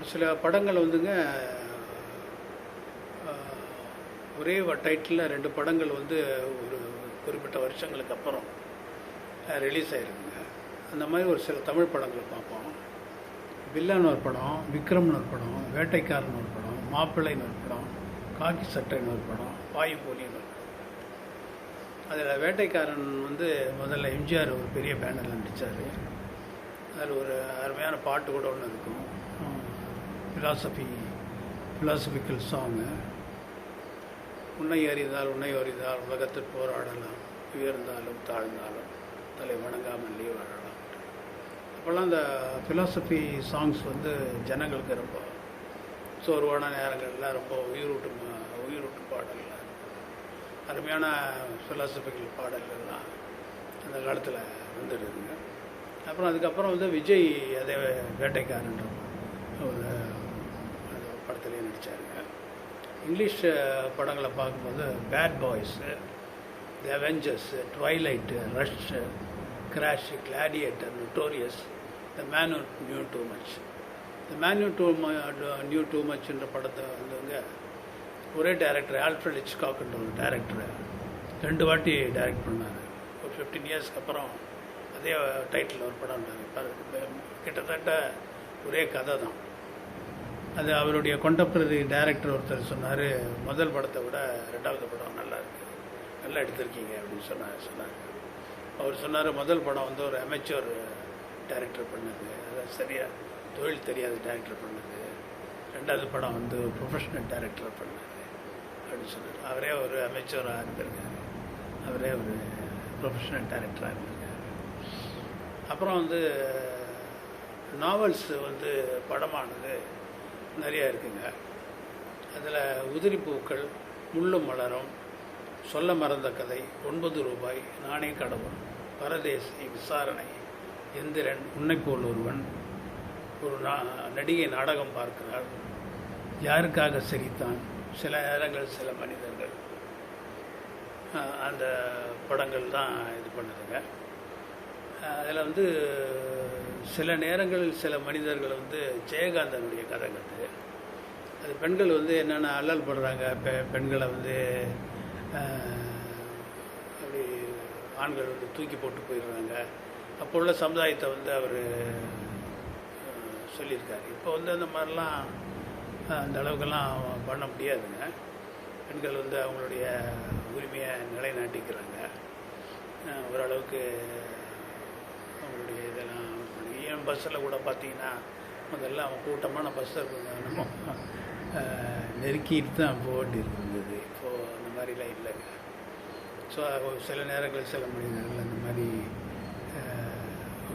ஒரு சில படங்கள் வந்துங்க ஒரே டைட்டிலில் 2 படங்கள் வந்து ஒரு குறிப்பிட்ட வருஷங்களுக்கு அப்புறம் ரிலீஸ் ஆகிருக்குங்க. அந்த மாதிரி ஒரு சில தமிழ் படங்களை பார்ப்போம். வில்லான்னு ஒரு படம், விக்ரம்னு ஒரு படம், வேட்டைக்காரன் ஒரு படம், மாப்பிள்ளைன்னு ஒரு படம், காக்கி சட்டைன்னு ஒரு படம், பாயும்போலின்னு ஒரு படம். அதில் வேட்டைக்காரன் வந்து முதல்ல எம்ஜிஆர் ஒரு பெரிய பேனரில் நடித்தார். அதில் ஒரு அருமையான பாட்டு கூட ஒன்று இருக்கும், ஃபிலாசபிக்கல் சாங்கு. உன்னை அறிந்தால் உலகத்தில் போராடலாம், உயர்ந்தாலும் தாழ்ந்தாலும் தலை வணங்காமல் லீவ் வாழலாம். அப்போல்லாம் அந்த ஃபிலாசபி சாங்ஸ் வந்து ஜனங்களுக்கு ரொம்ப சோர்வான நேரங்களில் ரொம்ப உயிரூட்டும் பாடல்கள், அருமையான ஃபிலாசபிக்கல் பாடல்கள்லாம் அந்த காலத்தில் வந்துடுதுங்க. அப்புறம் அதுக்கப்புறம் வந்து விஜய் அதே வேட்டைக்காரன்ற ஒரு படத்துலேயே நடித்தாருங்க. இங்கிலீஷ் படங்களை பார்க்கும்போது bad boys, the avengers, twilight, rush, crash, gladiator, notorious, the man who knew too much. The man who knew too மச்ன்ற படத்தை வந்துங்க ஒரே டைரக்டர் ஆல்ஃப்ரட் ஹிச்காக்ன்ற ஒரு டைரக்டரை 2 வாட்டி டைரக்ட் பண்ணார். ஒரு 15 இயர்ஸ்க்கு அப்புறம் அதே டைட்டில் ஒரு படம் கிட்டத்தட்ட ஒரே கதை தான். அது அவருடைய கொண்டெம்பரரி டைரக்டர் ஒருத்தர் சொன்னார், முதல் படத்தை விட 2வது படம் நல்லா இருக்குது, நல்லா எடுத்திருக்கீங்க அப்படின்னு சொன்னார். அவர் சொன்னார், முதல் படம் வந்து ஒரு அமெச்சூர் டைரக்டர் பண்ணது, அதாவது சரியாக தொழில் தெரியாத டைரக்டர் பண்ணது. 2வது படம் வந்து ப்ரொஃபஷனல் டைரக்டர் பண்ணது அப்படின்னு சொன்னார். அவரே ஒரு அமெச்சூராக இருந்திருக்காரு, அவரே ஒரு ப்ரொஃபஷனல் டைரக்டராக இருந்திருக்காரு. அப்புறம் வந்து நாவல்ஸ் வந்து படமானது நிறையா இருக்குங்க. அதில் உதிரிப்பூக்கள், முள்ளும் மலரும், சொல்ல மறந்த கதை, 9 ரூபாய், நானே கடவுள், பரதேசி, விசாரணை, எந்திரன், உன்னை போல் ஒருவன், ஒரு நடிகை நாடகம் பார்க்கிறாள், யாருக்காக சிரித்தான், சில நேரங்கள் சில மனிதர்கள், அந்த படங்கள் தான் இது பண்ணுதுங்க. அதில் வந்து சில நேரங்களில் சில மனிதர்கள் வந்து ஜெயகாந்தனுடைய கதைகள். அது பெண்கள் வந்து என்னென்ன அல்லல் படுறாங்க, பெண்களை வந்து அப்படி ஆண்கள் வந்து தூக்கி போட்டு போயிடுறாங்க. அப்போ உள்ள சமுதாயத்தை வந்து அவர் சொல்லியிருக்காரு. இப்போ வந்து அந்த மாதிரிலாம் அந்த அளவுக்கெல்லாம் பண்ண முடியாதுங்க. பெண்கள் வந்து அவங்களுடைய உரிமையை நிலைநாட்டிக்கிறாங்க. ஓரளவுக்கு அவங்களுடைய இதெல்லாம் ஏன் பஸ்ஸில் கூட பார்த்தீங்கன்னா முதல்ல அவங்க கூட்டமான பஸ்ஸை நம்ம நெருக்கிட்டு தான் போக வேண்டியது இருந்தது. இப்போது அந்த மாதிரிலாம் இல்லைங்க. ஸோ சில நேரங்கள் சில மனிதர்கள் அந்த மாதிரி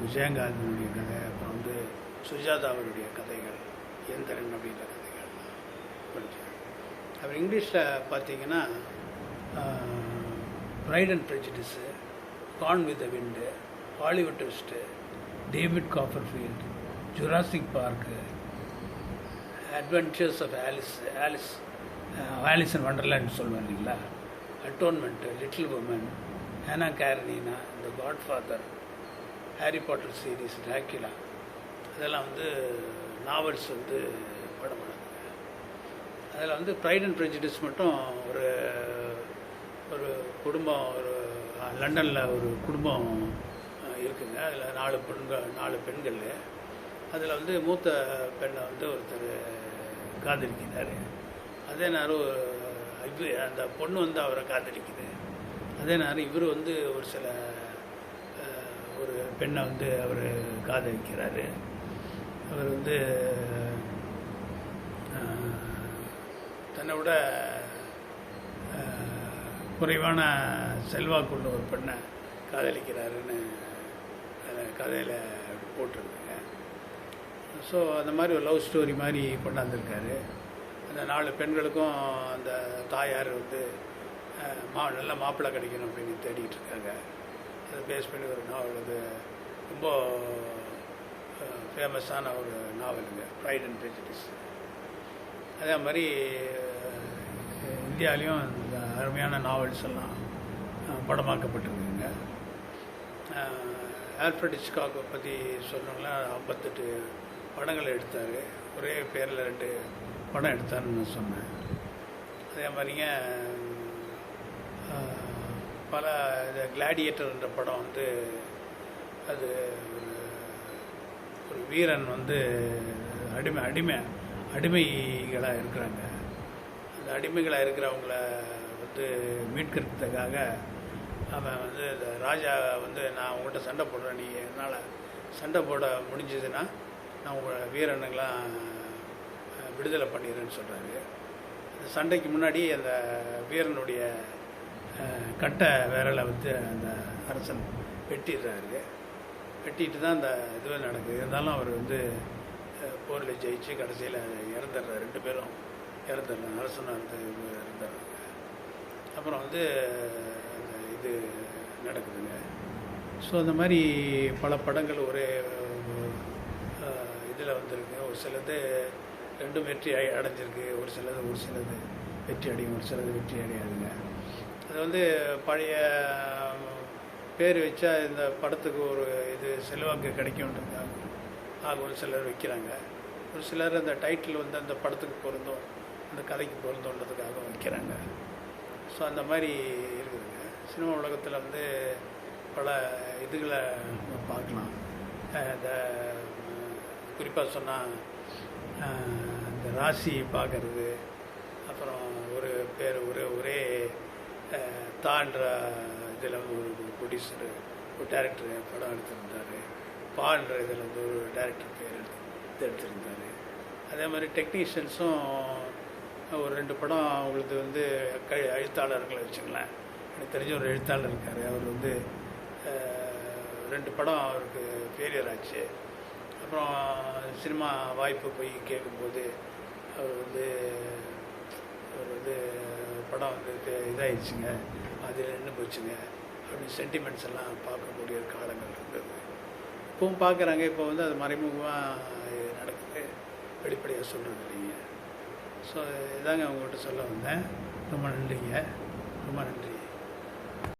விஜயகாந்தனுடைய கதை, அப்புறம் வந்து சுஜாதாவுடைய கதைகள், எந்திரன் அப்படின்ற கதைகள்லாம் படித்தேன். அப்புறம் இங்கிலீஷில் பார்த்தீங்கன்னா pride and prejudice, gone with the wind, Hollywood twist, David Copperfield, Jurassic park, adventures of Alice in wonderland சொல்லுவேன் இல்லைங்களா, atonement, little woman, Anna Karenina, the godfather, Harry Potter series, Dracula, அதெல்லாம் வந்து நாவல்ஸ் வந்து படமானது. அதில் வந்து ப்ரைட் அண்ட் ப்ரெஜுடிஸ் மட்டும் ஒரு குடும்பம், ஒரு லண்டனில் ஒரு குடும்பம் இருக்குங்க. அதில் 4 பெண்கள். அதில் வந்து மூத்த பெண்ணை வந்து ஒருத்தர் காதலிக்கிறார். அதே நேரம் அந்த பொண்ணு வந்து அவரை காதலிக்குது. அதே நேரம் இவர் வந்து ஒரு பெண்ணை வந்து அவர் காதலிக்கிறார். அவர் வந்து தன்னை விட குறைவான செல்வாக்குள்ள ஒரு பெண்ணை காதலிக்கிறாருன்னு கதையில் போட்டிருக்குங்க. ஸோ அந்த மாதிரி ஒரு லவ் ஸ்டோரி மாதிரி கொண்டாந்துருக்காரு. அந்த 4 பெண்களுக்கும் அந்த தாயார் வந்து நல்ல மாப்பிள்ளை கிடைக்கணும் அப்படின்னு தேடிக்கிட்டு இருக்காங்க. அதை பேஸ் பண்ணி ஒரு நாவல், அது ரொம்ப ஃபேமஸான ஒரு நாவலுங்க, ப்ரைட் அண்ட் ப்ரெஜுடிஸ். அதே மாதிரி இந்தியாவிலையும் இந்த அருமையான நாவல்ஸ் எல்லாம் படமாக்கப்பட்டிருக்குங்க. ஆல்ஃப்ரட் ஹிச்காக்கை பற்றி சொன்னோம்னா 58 படங்கள் எடுத்தார். ஒரே பேரில் 2 படம் எடுத்தாருன்னு நான் சொன்னேன். அதே மாதிரிங்க பல இந்த கிளாடியேட்டர்ன்ற படம் வந்து அது ஒரு வீரன் வந்து அடிமைகளாக இருக்கிறாங்க. அந்த அடிமைகளாக இருக்கிறவங்கள வந்து மீட்கிறதுக்காக அவன் வந்து இந்த ராஜா வந்து நான் உங்கள்கிட்ட சண்டை போடுறேன், நீ என்னால் சண்டை போட முடிஞ்சதுன்னா நான் உங்கள் வீரனுங்களாம் விடுதலை பண்ணிடுறேன்னு சொல்கிறாரு. அந்த சண்டைக்கு முன்னாடி அந்த வீரனுடைய கட்டை விரலை வந்து அந்த அரசன் வெட்டிடுறாரு. வெட்டிட்டு தான் அந்த இதுவே நடக்குது. இருந்தாலும் அவர் வந்து போரில் ஜெயிச்சு கடைசியில் இறந்துடுறாரு. 2 பேரும் இறந்துடுறாங்க. அரசனும் இறந்துடுறாங்க. அப்புறம் வந்து அந்த இது நடக்குதுங்க. ஸோ அந்த மாதிரி பல படங்கள் ஒரே இதில் வந்திருக்கு. ஒரு சிலது 2 வெற்றி அடைஞ்சிருக்கு, ஒரு சிலது வெற்றி அடையும், ஒரு சிலது வெற்றி அடையாதுங்க. அது வந்து பழைய பேர் வச்சா இந்த படத்துக்கு ஒரு இது செல்வாக்கு கிடைக்கும்ன்றதுக்காக ஒரு சிலர் வைக்கிறாங்க. ஒரு சிலர் அந்த டைட்டில் வந்து அந்த படத்துக்கு பொருந்தும், அந்த கதைக்கு பொருந்துன்றதுக்காக வைக்கிறாங்க. ஸோ அந்த மாதிரி இருக்குதுங்க. சினிமா உலகத்தில் வந்து பல இதுகளை பார்க்கலாம். இந்த குறிப்பாக சொன்னால் இந்த ராசி பார்க்கறது, அப்புறம் ஒரு பேர் ஒரே தான்ற இதில் வந்து ஒரு ப்ரொடியூசர், ஒரு டைரக்டர் படம் எடுத்திருந்தார். பான்ற இதில் வந்து ஒரு டைரக்டர் பேர் எடுத்திருந்தார். அதே மாதிரி டெக்னீஷியன்ஸும் ஒரு 2 படம் அவங்களுக்கு வந்து எழுத்தாளர்களை வச்சுக்கலாம். எனக்கு தெரிஞ்ச ஒரு எழுத்தாளர் இருக்கார். அவர் வந்து 2 படம் அவருக்கு ஃபெயிலியர் ஆச்சு. அப்புறம் சினிமா வாய்ப்பு போய் கேட்கும்போது அவர் வந்து படம் வந்து இதாகிடுச்சுங்க, அதில் நின்று போச்சுங்க அப்படின்னு சென்டிமெண்ட்ஸ் எல்லாம் பார்க்கக்கூடிய காலங்கள் இருந்தது. இப்போவும் பார்க்குறாங்க. இப்போ வந்து அது மறைமுகமாக நடக்குது, வெளிப்படையாக சொல்கிறது இல்லைங்க. ஸோ இதாங்க அவங்கள்ட்ட சொல்ல வந்தேன். ரொம்ப நன்றிங்க, ரொம்ப நன்றி.